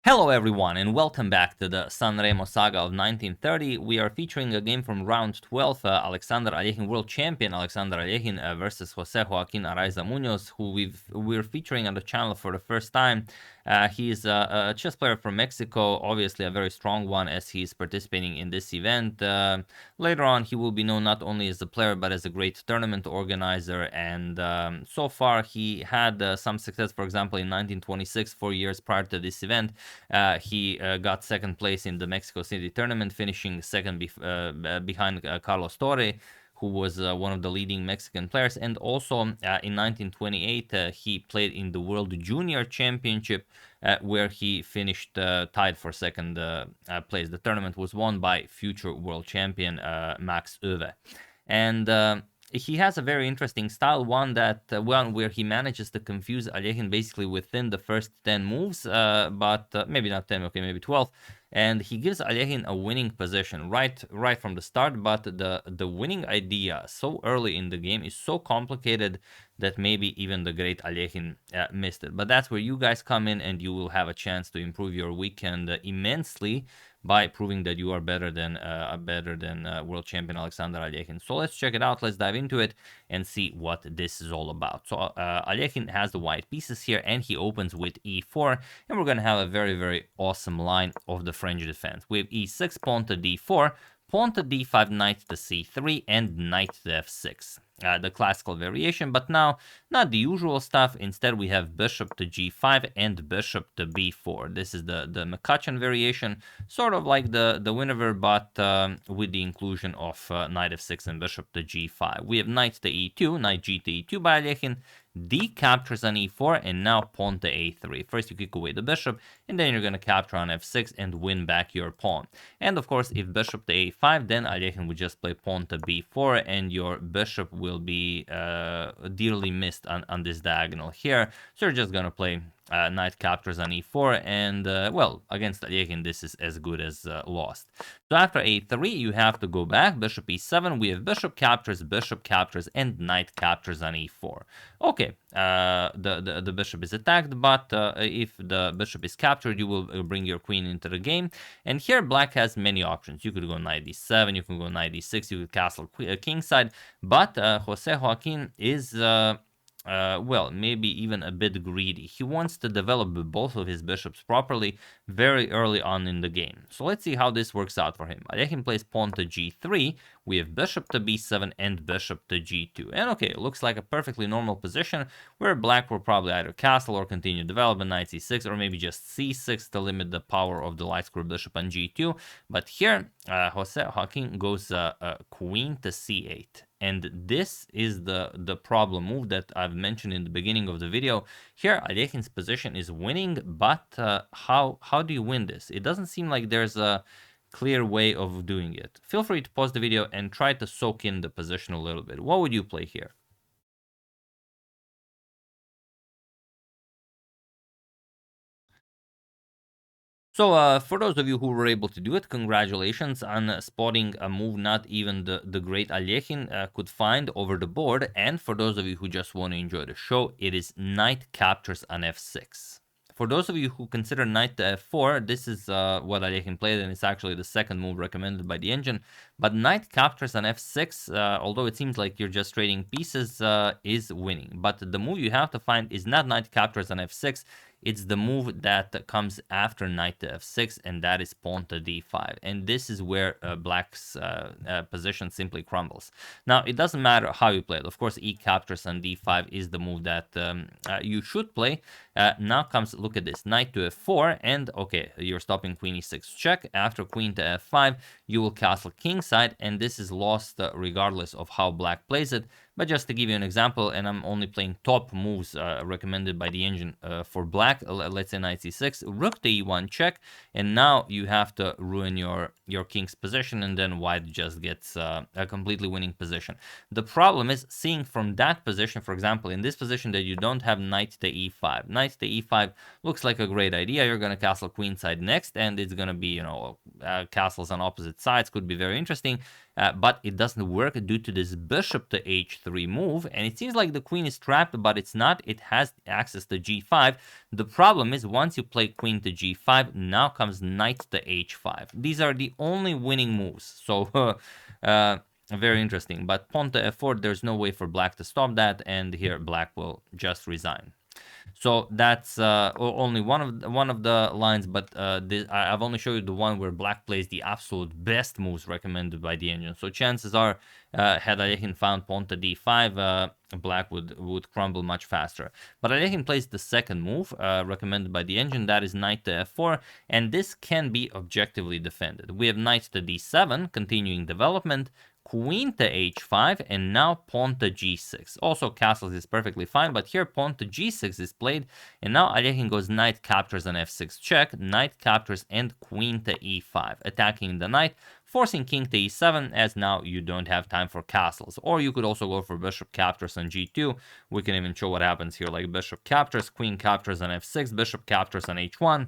Hello everyone and welcome back to the San Remo saga of 1930. We are featuring a game from round 12, Alexander Alekhine, world champion Alexander Alekhine versus José Joaquín Araiza Munoz, who we're featuring on the channel for the first time. He's a chess player from Mexico, obviously a very strong one as he's participating in this event. Later on, he will be known not only as a player but as a great tournament organizer, and so far he had some success. For example, in 1926, 4 years prior to this event, he got second place in the Mexico City tournament, finishing second behind Carlos Torre, who was one of the leading Mexican players. And also in 1928, he played in the World Junior Championship, where he finished tied for second place. The tournament was won by future world champion Max Öwe. And he has a very interesting style, one where he manages to confuse Alekhine basically within the first 10 moves, but maybe not 10, okay, maybe 12. And he gives Alekhine a winning position right from the start, but the winning idea so early in the game is so complicated that maybe even the great Alekhine missed it. But that's where you guys come in, and you will have a chance to improve your weekend immensely by proving that you are better than world champion Alexander Alekhine. So let's check it out. Let's dive into it and see what this is all about. So Alekhine has the white pieces here, and he opens with e4, and we're going to have a very, very awesome line of the French defense. We have e6, pawn to d4, pawn to d5, knight to c3, and knight to f6. The classical variation, but now not the usual stuff. Instead, we have bishop to g5 and bishop to b4. This is the McCutcheon variation, sort of like the Winover, but with the inclusion of knight f6 and bishop to g5. We have knight to e2, knight g to e2 by Alekhine, d captures on e4, and now pawn to a3. First you kick away the bishop, and then you're going to capture on f6 and win back your pawn. And of course, if bishop to a5, then Alekhine would just play pawn to b4, and your bishop will be dearly missed on this diagonal here. So you're just going to play knight captures on e4, and well, against Alekhine this is as good as lost. So after a3 you have to go back, bishop e7, we have bishop captures, and knight captures on e4. Okay, the bishop is attacked, but if the bishop is captured, you will bring your queen into the game. And here black has many options. You could go knight d7, you can go knight d6, you could castle kingside, but José Joaquín is well, maybe even a bit greedy. He wants to develop both of his bishops properly very early on in the game. So let's see how this works out for him. Alekhine plays pawn to g3, we have bishop to b7 and bishop to g2. And okay, it looks like a perfectly normal position where black will probably either castle or continue development, knight c6, or maybe just c6 to limit the power of the light square bishop on g2. But here, José Joaquín goes queen to c8. And this is the problem move that I've mentioned in the beginning of the video. Here, Alekhine's position is winning, but how do you win this? It doesn't seem like there's a clear way of doing it. Feel free to pause the video and try to soak in the position a little bit. What would you play here? So for those of you who were able to do it, congratulations on spotting a move not even the great Alekhine could find over the board. And for those of you who just want to enjoy the show, it is knight captures on f6. For those of you who consider knight to f4, this is what Alekhine played, and it's actually the second move recommended by the engine. But knight captures on f6, although it seems like you're just trading pieces, is winning. But the move you have to find is not knight captures on f6, it's the move that comes after knight to f6, and that is pawn to d5. And this is where black's position simply crumbles. Now, it doesn't matter how you play it. Of course, e captures on d5 is the move that you should play. Now comes, look at this, knight to f4, and okay, you're stopping queen e6 check. After queen to f5, you will castle kingside, and this is lost regardless of how black plays it. But just to give you an example, and I'm only playing top moves recommended by the engine for black, let's say knight c6, rook to e1 check, and now you have to ruin your king's position, and then white just gets a completely winning position. The problem is seeing from that position, for example, in this position that you don't have knight to e5. Knight to e5 looks like a great idea. You're going to castle queenside next, and it's going to be, you know, castles on opposite sides could be very interesting. but it doesn't work due to this bishop to h3 move, and it seems like the queen is trapped, but it's not. It has access to g5. The problem is once you play queen to g5, now comes knight to h5. These are the only winning moves, so very interesting. But pawn to f4, there's no way for black to stop that, and here black will just resign. So that's only one of the lines, but I've only showed you the one where black plays the absolute best moves recommended by the engine. So chances are, had Alekhine found pawn to d5, black would crumble much faster. But Alekhine plays the second move recommended by the engine, that is knight to f4, and this can be objectively defended. We have knight to d7, continuing development, queen to h5, and now pawn to g6. Also, castles is perfectly fine, but here pawn to g6 is played, and now Alekhine goes knight captures on f6 check, knight captures and queen to e5, attacking the knight, forcing king to e7, as now you don't have time for castles. Or you could also go for bishop captures on g2. We can even show what happens here, like bishop captures, queen captures on f6, bishop captures on h1,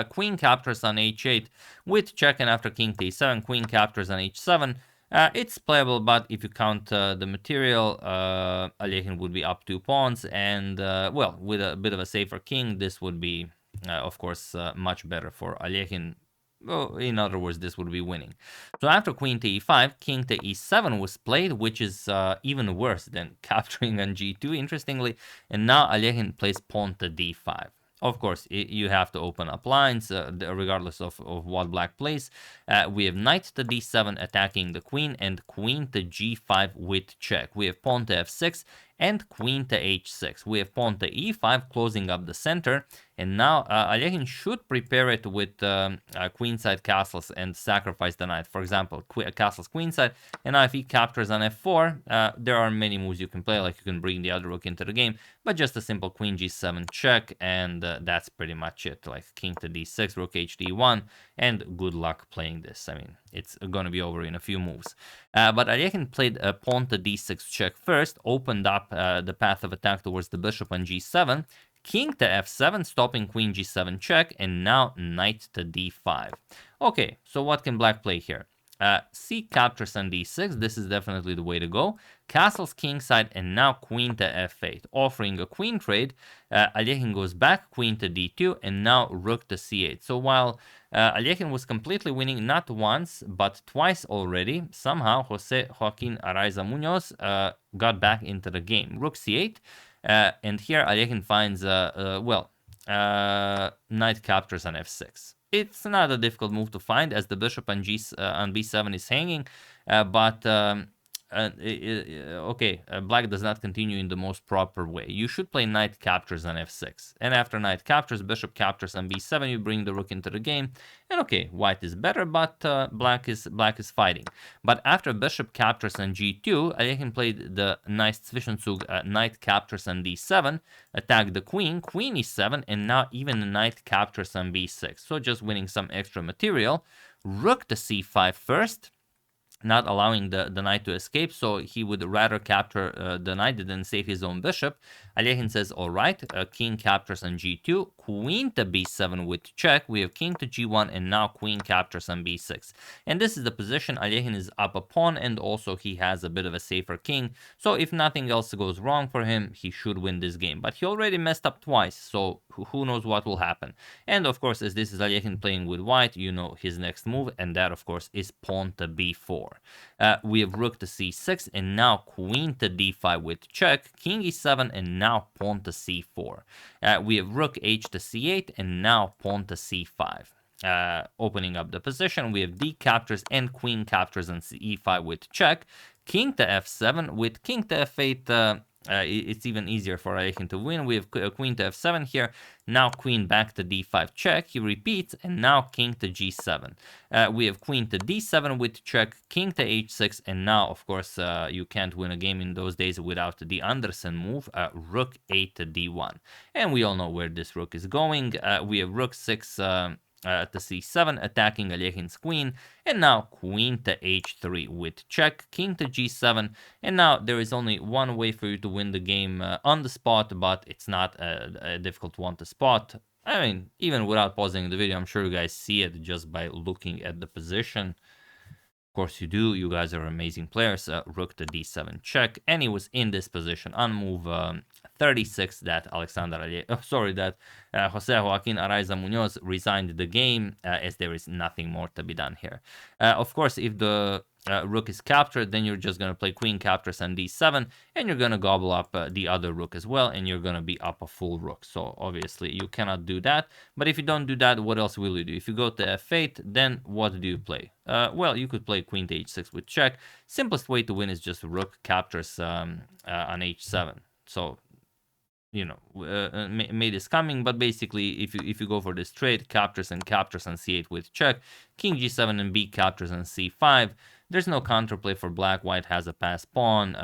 queen captures on h8 with check, and after king to e7, queen captures on h7. It's playable, but if you count the material, Alekhine would be up 2 pawns, and well, with a bit of a safer king, this would be, of course, much better for Alekhine. Well, in other words, this would be winning. So after queen to e5, king to e7 was played, which is even worse than capturing on g2, interestingly, and now Alekhine plays pawn to d5. Of course, you have to open up lines, regardless of what black plays. We have knight to d7 attacking the queen, and queen to g5 with check. We have pawn to f6 and queen to h6. We have pawn to e5 closing up the center, and now Alekhine should prepare it with queenside castles and sacrifice the knight. For example, castles queenside, and now if he captures on f4, there are many moves you can play, like you can bring the other rook into the game, but just a simple queen g7 check, and that's pretty much it. Like king to d6, rook h d1, and good luck playing this. I mean, it's gonna be over in a few moves. But Alekhine played a pawn to d6 check first, opened up the path of attack towards the bishop on g7, king to f7, stopping queen g7 check, and now knight to d5. Okay, so what can black play here? C captures on d6, this is definitely the way to go. Castles kingside, and now queen to f8, offering a queen trade. Alekhine goes back, queen to d2, and now rook to c8. So while Alekhine was completely winning not once, but twice already, somehow José Joaquín Araiza Munoz got back into the game. Rook c8, and here Alekhine finds, knight captures on f6. It's not a difficult move to find, as the bishop on b7 is hanging, but black does not continue in the most proper way. You should play knight captures on f6, and after knight captures, bishop captures on b7, you bring the rook into the game, and okay, white is better, but black is fighting. But after bishop captures on g2, Alekhine played the nice Zwischenzug, knight captures on d7, attack the queen, queen e7, and now even knight captures on b6, so just winning some extra material. Rook to c5 first, not allowing the knight to escape, so he would rather capture the knight than save his own bishop. Alekhine says, all right, king captures on g2, queen to b7 with check, we have king to g1, and now queen captures on b6. And this is the position. Alekhine is up a pawn, and also he has a bit of a safer king, so if nothing else goes wrong for him, he should win this game. But he already messed up twice, so who knows what will happen. And of course, as this is Alekhine playing with white, you know his next move, and that of course is pawn to b4. We have rook to c6, and now queen to d5 with check, king e7, and now pawn to c4. We have rook h to c8, and now pawn to c5. Opening up the position, we have d captures and queen captures on e5 with check, king to f7, with king to f8, it's even easier for Alekhine to win. We have queen to f7 here, now queen back to d5 check, he repeats, and now king to g7. We have queen to d7 with check, king to h6, and now, of course, you can't win a game in those days without the Anderson move, rook a to d1. And we all know where this rook is going. We have rook 6 to c7, attacking Alekhine's queen, and now queen to h3 with check, king to g7, and now there is only one way for you to win the game on the spot, but it's not a difficult one to spot. I mean, even without pausing the video, I'm sure you guys see it just by looking at the position. course you do. You guys are amazing players. Rook to d7 check, and he was in this position on move 36 that José Joaquin Araiza Munoz resigned the game, as there is nothing more to be done here. Of course, if the rook is captured, then you're just going to play queen captures on d7, and you're going to gobble up the other rook as well, and you're going to be up a full rook. So obviously you cannot do that. But if you don't do that, what else will you do? If you go to f8, then what do you play? Well, you could play queen to h6 with check. Simplest way to win is just rook captures on h7. So, you know, mate is coming, but basically if you go for this trade, captures on c8 with check, king g7 and b captures on c5. There's no counterplay for black. White has a passed pawn.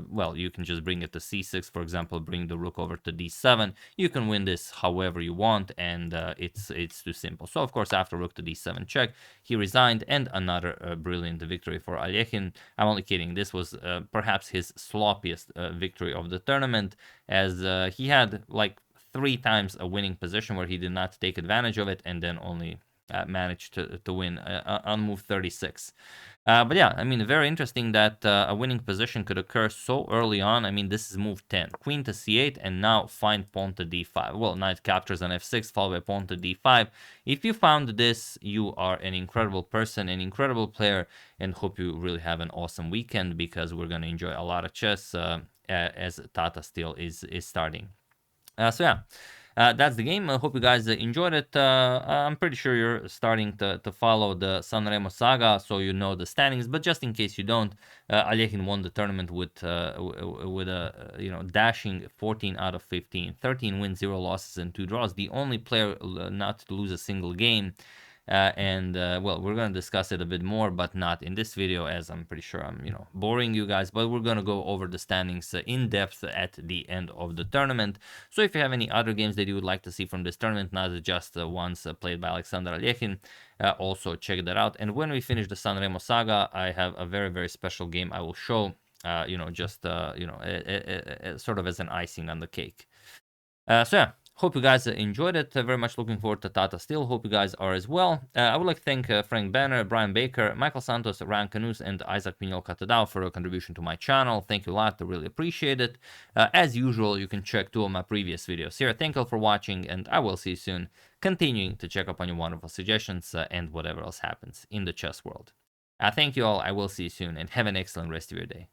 Well, you can just bring it to c6, for example, bring the rook over to d7. You can win this however you want, and it's too simple. So, of course, after rook to d7 check, he resigned, and another brilliant victory for Alekhine. I'm only kidding. This was perhaps his sloppiest victory of the tournament, as he had like 3 times a winning position where he did not take advantage of it, and then only managed to win on move 36. But yeah, I mean, very interesting that a winning position could occur so early on. I mean, this is move 10. Queen to c8, and now find pawn to d5. Well, knight captures on f6, followed by pawn to d5. If you found this, you are an incredible person, an incredible player, and hope you really have an awesome weekend, because we're going to enjoy a lot of chess as Tata still is starting. So yeah. That's the game. I hope you guys enjoyed it. I'm pretty sure you're starting to follow the Sanremo saga, so you know the standings. But just in case you don't, Alekhine won the tournament with a dashing 14 out of 15, 13 wins, 0 losses, and 2 draws. The only player not to lose a single game. Well, we're going to discuss it a bit more, but not in this video, as I'm pretty sure I'm, boring you guys. But we're going to go over the standings in depth at the end of the tournament. So if you have any other games that you would like to see from this tournament, not just ones played by Alexander Alekhine, also check that out. And when we finish the Sanremo saga, I have a very, very special game I will show, sort of as an icing on the cake. So yeah. Hope you guys enjoyed it. Very much looking forward to Tata still. Hope you guys are as well. I would like to thank Frank Banner, Brian Baker, Michael Santos, Ryan Canus, and Isaac Pinol Catadao for a contribution to my channel. Thank you a lot. I really appreciate it. As usual, you can check 2 of my previous videos here. Thank you all for watching, and I will see you soon, continuing to check up on your wonderful suggestions and whatever else happens in the chess world. Thank you all. I will see you soon, and have an excellent rest of your day.